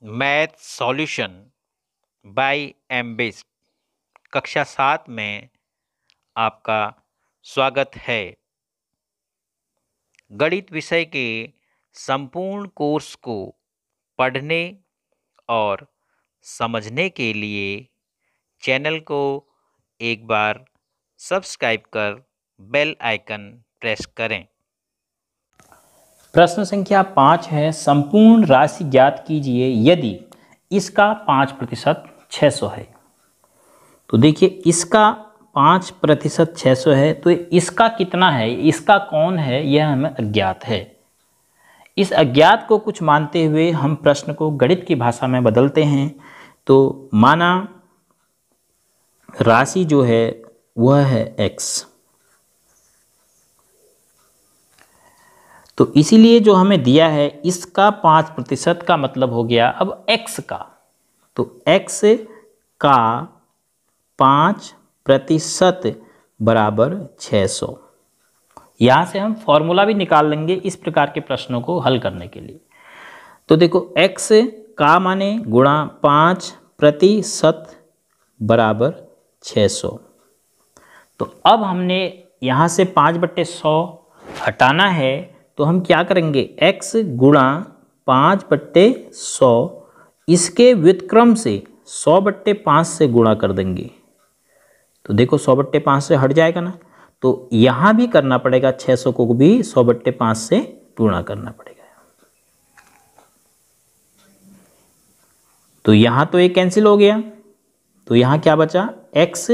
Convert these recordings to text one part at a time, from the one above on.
Math solution bye एमबेस्ट कक्षा 7 में आपका स्वागत है। गणित विषय के संपूर्ण कोर्स को पढ़ने और समझने के लिए चैनल को एक बार सब्सक्राइब कर बेल आइकन प्रेस करें। प्रश्न संख्या 5 है, संपूर्ण राशि ज्ञात कीजिए यदि इसका 5% 600 है। तो देखिए, इसका 5% 600 है, तो इसका कितना है, इसका कौन है, यह हमें अज्ञात है। इस अज्ञात को कुछ मानते हुए हम प्रश्न को गणित की भाषा में बदलते हैं। तो माना राशि जो है वह है x, तो इसीलिए जो हमें दिया है इसका 5% का मतलब हो गया अब x का, तो x का 5% बराबर 600। यहाँ से हम फॉर्मूला भी निकाल लेंगे इस प्रकार के प्रश्नों को हल करने के लिए। तो देखो, x का माने गुणा 5% बराबर 600। तो अब हमने यहाँ से 5/100 हटाना है, तो हम क्या करेंगे, x गुणा 5/100 इसके व्युत्क्रम से 100/5 से गुणा कर देंगे। तो देखो 100/5 से हट जाएगा ना, तो यहाँ भी करना पड़ेगा, 600 को भी 100/5 से गुणा करना पड़ेगा। तो यहाँ तो ये कैंसिल हो गया, तो यहाँ क्या बचा, x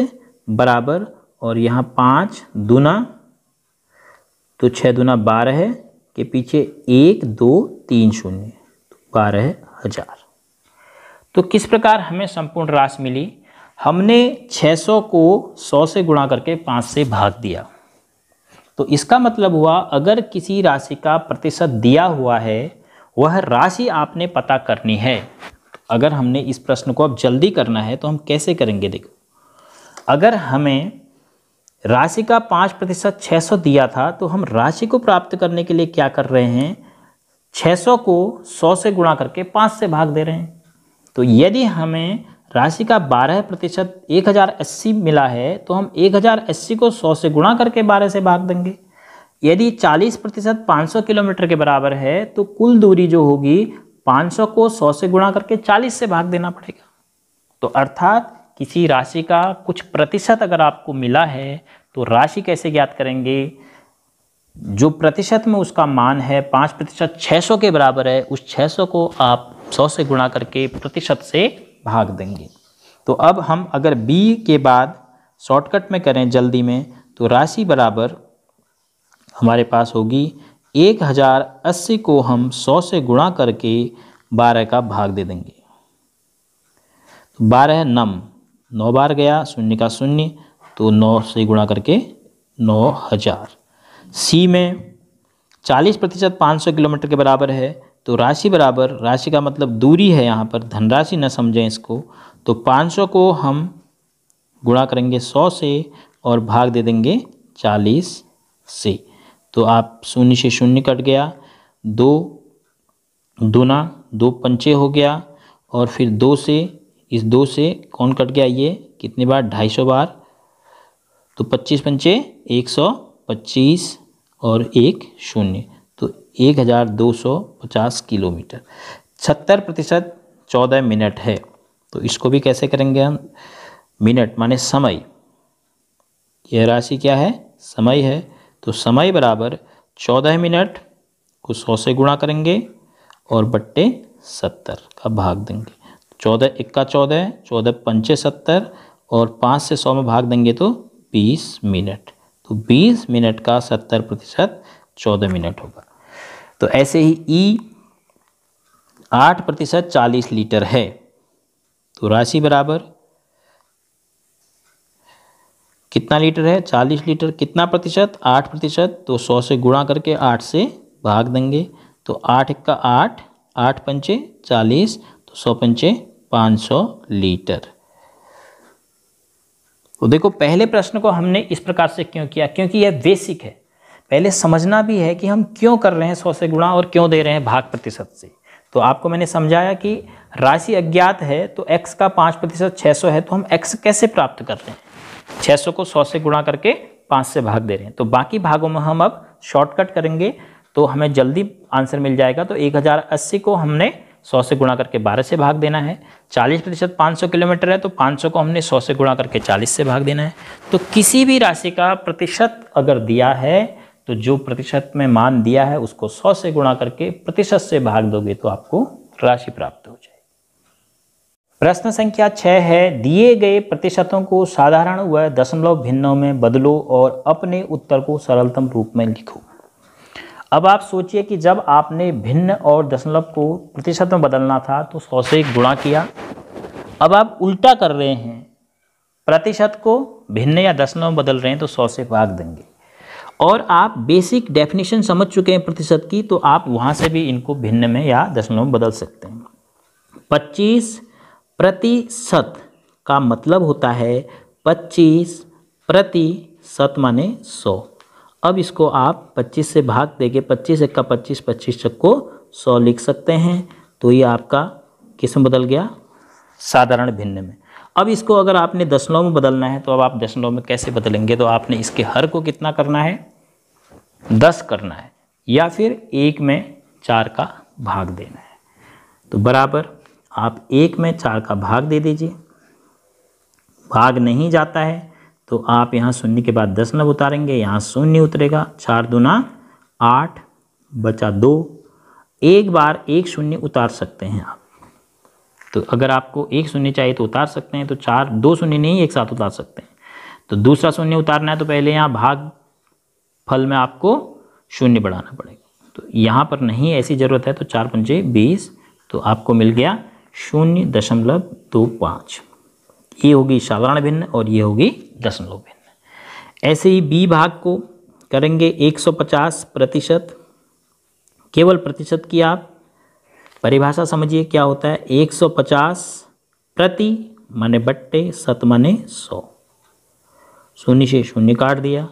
बराबर, और यहाँ 5 दूना, तो 6 दूना 12 के पीछे 1 2 3 0, तो 12,000। तो किस प्रकार हमें संपूर्ण राशि मिली, हमने 600 को 100 से गुणा करके 5 से भाग दिया। तो इसका मतलब हुआ, अगर किसी राशि का प्रतिशत दिया हुआ है, वह राशि आपने पता करनी है। अगर हमने इस प्रश्न को अब जल्दी करना है तो हम कैसे करेंगे, देखो, अगर हमें राशि का 5% 600 दिया था, तो हम राशि को प्राप्त करने के लिए क्या कर रहे हैं, 600 को 100 से गुणा करके 5 से भाग दे रहे हैं। तो यदि हमें राशि का 12% 1080 मिला है, तो हम 1080 को 100 से गुणा करके 12 से भाग देंगे। यदि 40% 500 किलोमीटर के बराबर है, तो कुल दूरी जो होगी 500 को 100 से गुणा करके 40 से भाग देना पड़ेगा। तो अर्थात किसी राशि का कुछ प्रतिशत अगर आपको मिला है, तो राशि कैसे ज्ञात करेंगे, जो प्रतिशत में उसका मान है 5% 600 के बराबर है, उस 600 को आप 100 से गुणा करके प्रतिशत से भाग देंगे। तो अब हम अगर b के बाद शॉर्टकट में करें जल्दी में, तो राशि बराबर हमारे पास होगी 1080 को हम 100 से गुणा करके 12 का भाग दे देंगे। तो 12 नम 9 बार गया, 0 का 0, तो 9 से गुणा करके 9000। सी में 40% 500 किलोमीटर के बराबर है, तो राशि बराबर, राशि का मतलब दूरी है, यहाँ पर धनराशि न समझें इसको, तो 500 को हम गुणा करेंगे 100 से और भाग दे देंगे 40 से। तो आप 0 से 0 कट गया, 2 दूना 2 पंचे हो गया, और फिर 2 से, इस 2 से कौन कट गया, ये कितनी बार, 250 बार, तो 25 पंचे 125 और 1 0, तो 1250 किलोमीटर। 70% 14 मिनट है। तो इसको भी कैसे करेंगे हम, मिनट माने समय, यह राशि क्या है, समय है, तो समय बराबर 14 मिनट को 100 से गुणा करेंगे और बट्टे 70 का भाग देंगे। 14 1 14, 14 पंचे 70, और 5 से 100 में भाग देंगे तो 20 मिनट। तो 20 मिनट का 70% 14 मिनट होगा। तो ऐसे ही ई 8% 40 लीटर है, तो राशि बराबर कितना लीटर है, 40 लीटर, कितना प्रतिशत, 8%, तो 100 से गुणा करके 8 से भाग देंगे। तो 8 1 8, 8 पंचे 40, तो 100 पंचे 500 लीटर। तो देखो, पहले प्रश्न को हमने इस प्रकार से क्यों किया, क्योंकि यह बेसिक है। पहले समझना भी है कि हम क्यों कर रहे हैं 100 से गुणा और क्यों दे रहे हैं भाग प्रतिशत से। तो आपको मैंने समझाया कि राशि अज्ञात है तो x का 5% 600 है, तो हम x कैसे प्राप्त कर रहे हैं, 600 को 100 से गुणा करके 5 से भाग दे रहे हैं। तो बाकी भागों में हम अब शॉर्टकट करेंगे तो हमें जल्दी आंसर मिल जाएगा। तो 1080 को हमने 100 से गुणा करके 12 से भाग देना है। 40% 500 किलोमीटर है तो 500 को हमने 100 से गुणा करके 40 से भाग देना है। तो किसी भी राशि का प्रतिशत अगर दिया है तो जो प्रतिशत में मान दिया है उसको 100 से गुणा करके प्रतिशत से भाग दोगे तो आपको राशि प्राप्त हो जाएगी। प्रश्न संख्या 6 है, दिए गए प्रतिशतों को साधारण व दशमलव भिन्नों में बदलो और अपने उत्तर को सरलतम रूप में लिखो। अब आप सोचिए कि जब आपने भिन्न और दशमलव को प्रतिशत में बदलना था तो 100 से गुणा किया। अब आप उल्टा कर रहे हैं, प्रतिशत को भिन्न या दशमलव में बदल रहे हैं तो 100 से भाग देंगे। और आप बेसिक डेफिनेशन समझ चुके हैं प्रतिशत की, तो आप वहाँ से भी इनको भिन्न में या दशमलव में बदल सकते हैं। 25% का मतलब होता है 25% माने 100। अब इसको आप 25 से भाग देके 25 एक्का 25, 25 को 100 लिख सकते हैं। तो ये आपका किस में बदल गया, साधारण भिन्न में। अब इसको अगर आपने दशमलव में बदलना है तो अब आप दशमलव में कैसे बदलेंगे, तो आपने इसके हर को कितना करना है, 10 करना है, या फिर 1 में 4 का भाग देना है। तो बराबर आप 1 में 4 का भाग दे दीजिए। भाग नहीं जाता है तो आप यहाँ शून्य के बाद दशमलव उतारेंगे, यहाँ शून्य उतरेगा, 4 दूना 8 बचा 2। एक बार एक शून्य उतार सकते हैं आप। तो अगर आपको एक शून्य चाहिए तो उतार सकते हैं, तो 2 शून्य नहीं एक साथ उतार सकते हैं। तो दूसरा शून्य उतारना है तो पहले यहाँ भाग फल में आपको शून्य बढ़ाना पड़ेगा। तो यहाँ पर नहीं ऐसी ज़रूरत है, तो 4 पंचे 20, तो आपको मिल गया 0.25। ये होगी साधारण भिन्न और ये होगी दशमलव भिन्न। ऐसे ही बी भाग को करेंगे 150%। केवल प्रतिशत की आप परिभाषा समझिए क्या होता है, 150 प्रति माने बट्टे शत माने 100। शून्य से शून्य काट दिया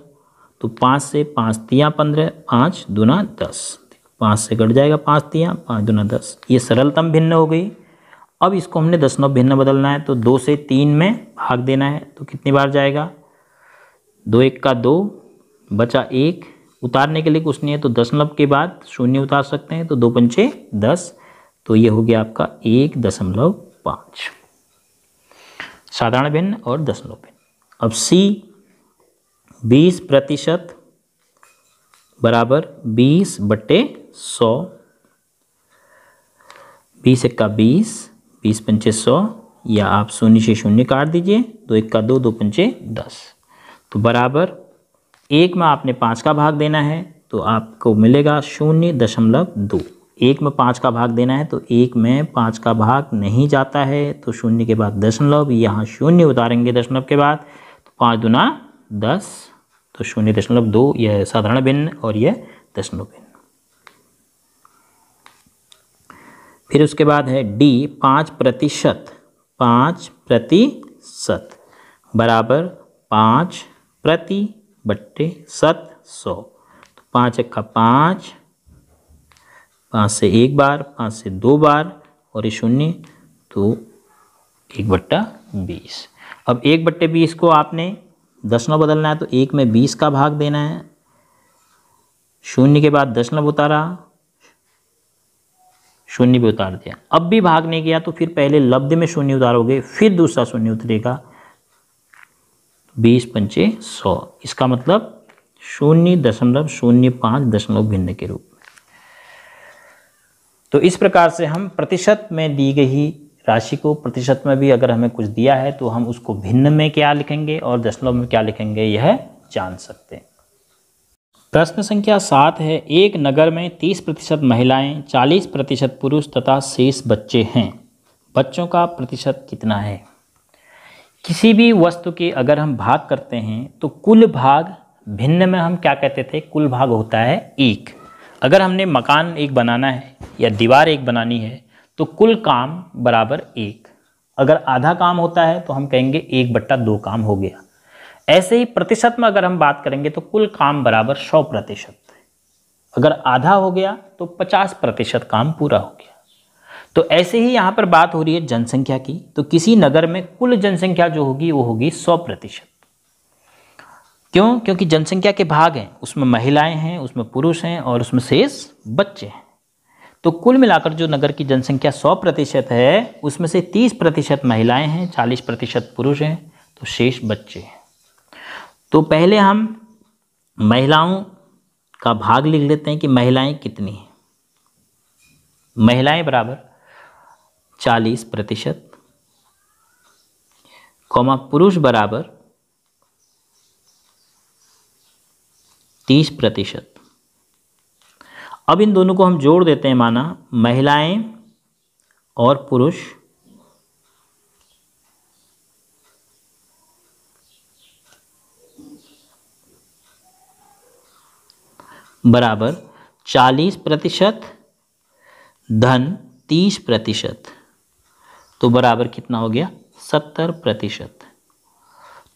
तो 5 से 5 तियाँ 15, 5 दूना 10, 5 से कट जाएगा 5 तियाँ, 5 दूना 10। ये सरलतम भिन्न हो गई। अब इसको हमने दशमलव भिन्न बदलना है तो 2 से 3 में भाग देना है। तो कितनी बार जाएगा, 2 1 का 2 बचा 1। उतारने के लिए कुछ नहीं है तो दशमलव के बाद शून्य उतार सकते हैं, तो 2 पंचे 10, तो ये हो गया आपका 1.5 साधारण भिन्न और दशमलव भिन्न। अब सी 20% बराबर 20/100। 20 एक्का 20, 20 पंचे 100, या आप शून्य से शून्य काट दीजिए, 2 1 का 2, 2 पंचे 10। तो बराबर 1 में आपने 5 का भाग देना है तो आपको मिलेगा 0.2। 1 में 5 का भाग देना है तो 1 में 5 का भाग नहीं जाता है, तो शून्य के बाद दशमलव, यहाँ शून्य उतारेंगे दशमलव के बाद, तो 5 दूना 10, तो 0.2। यह साधारण भिन्न और यह दशमलव भिन्न। फिर उसके बाद है डी 5%। 5% बराबर 5 प्रति बट्टे 100। तो 5 एक्का 5, 5 से 1 बार, 5 से 2 बार और ये शून्य, तो 1/20। अब 1/20 को आपने दशमलव बदलना है तो 1 में 20 का भाग देना है। शून्य के बाद दशमलव उतारा, शून्य भी उतार दिया। अब भी भाग नहीं गया तो फिर पहले लब्ध में शून्य उतारोगे, फिर दूसरा शून्य उतरेगा, 20 पंचे 100। इसका मतलब 0.05 दशमलव भिन्न के रूप में। तो इस प्रकार से हम प्रतिशत में दी गई राशि को, प्रतिशत में भी अगर हमें कुछ दिया है तो हम उसको भिन्न में क्या लिखेंगे और दशमलव में क्या लिखेंगे यह जान सकते हैं। प्रश्न संख्या 7 है, एक नगर में 30% महिलाएं, 40% पुरुष तथा शेष बच्चे हैं। बच्चों का प्रतिशत कितना है? किसी भी वस्तु के अगर हम भाग करते हैं तो कुल भाग, भिन्न में हम क्या कहते थे, कुल भाग होता है 1। अगर हमने मकान एक बनाना है या दीवार एक बनानी है तो कुल काम बराबर 1। अगर आधा काम होता है तो हम कहेंगे 1/2 काम हो गया। ऐसे ही प्रतिशत में अगर हम बात करेंगे तो कुल काम बराबर 100%। अगर आधा हो गया तो 50% काम पूरा हो गया। तो ऐसे ही यहाँ पर बात हो रही है जनसंख्या की, तो किसी नगर में कुल जनसंख्या जो होगी वो होगी 100%। क्यों? क्योंकि जनसंख्या के भाग हैं, उसमें महिलाएं हैं, उसमें पुरुष हैं और उसमें शेष बच्चे हैं। तो कुल मिलाकर जो नगर की जनसंख्या 100% है, उसमें से 30% महिलाएं हैं, 40% पुरुष हैं, तो शेष बच्चे हैं। तो पहले हम महिलाओं का भाग लिख लेते हैं कि महिलाएं कितनी हैं। महिलाएं बराबर 40%, कॉमा पुरुष बराबर 30%। अब इन दोनों को हम जोड़ देते हैं, माना महिलाएं और पुरुष बराबर 40% धन 30%, तो बराबर कितना हो गया? 70%।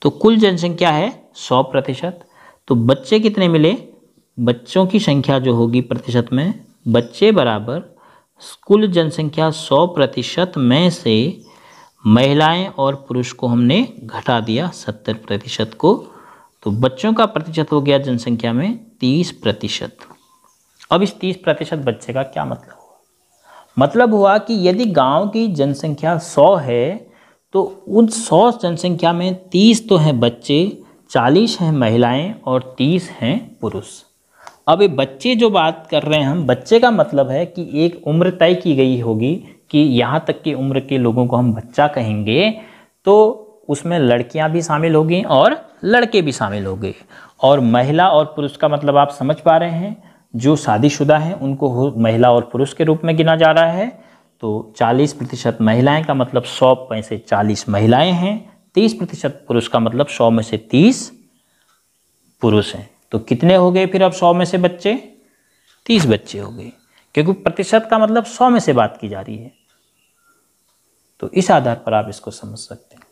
तो कुल जनसंख्या है 100%। तो बच्चे कितने मिले? बच्चों की संख्या जो होगी प्रतिशत में, बच्चे बराबर कुल जनसंख्या 100% में से महिलाएं और पुरुष को हमने घटा दिया 70% को, तो बच्चों का प्रतिशत हो गया जनसंख्या में 30%। अब इस 30% बच्चे का क्या मतलब हुआ? मतलब हुआ कि यदि गांव की जनसंख्या 100 है तो उन 100 जनसंख्या में 30 तो हैं बच्चे, 40 हैं महिलाएं और 30 हैं पुरुष। अब ये बच्चे जो बात कर रहे हैं हम, बच्चे का मतलब है कि एक उम्र तय की गई होगी कि यहाँ तक की उम्र के लोगों को हम बच्चा कहेंगे, तो उसमें लड़कियां भी शामिल होगी और लड़के भी शामिल होंगे। और महिला और पुरुष का मतलब आप समझ पा रहे हैं, जो शादीशुदा हैं उनको महिला और पुरुष के रूप में गिना जा रहा है। तो 40% महिलाएं का मतलब 100 में से 40 महिलाएं हैं, 30% पुरुष का मतलब 100 में से 30 पुरुष हैं। तो कितने हो गए फिर अब 100 में से बच्चे? 30 बच्चे हो गए, क्योंकि प्रतिशत का मतलब 100 में से बात की जा रही है। तो इस आधार पर आप इसको समझ सकते हैं।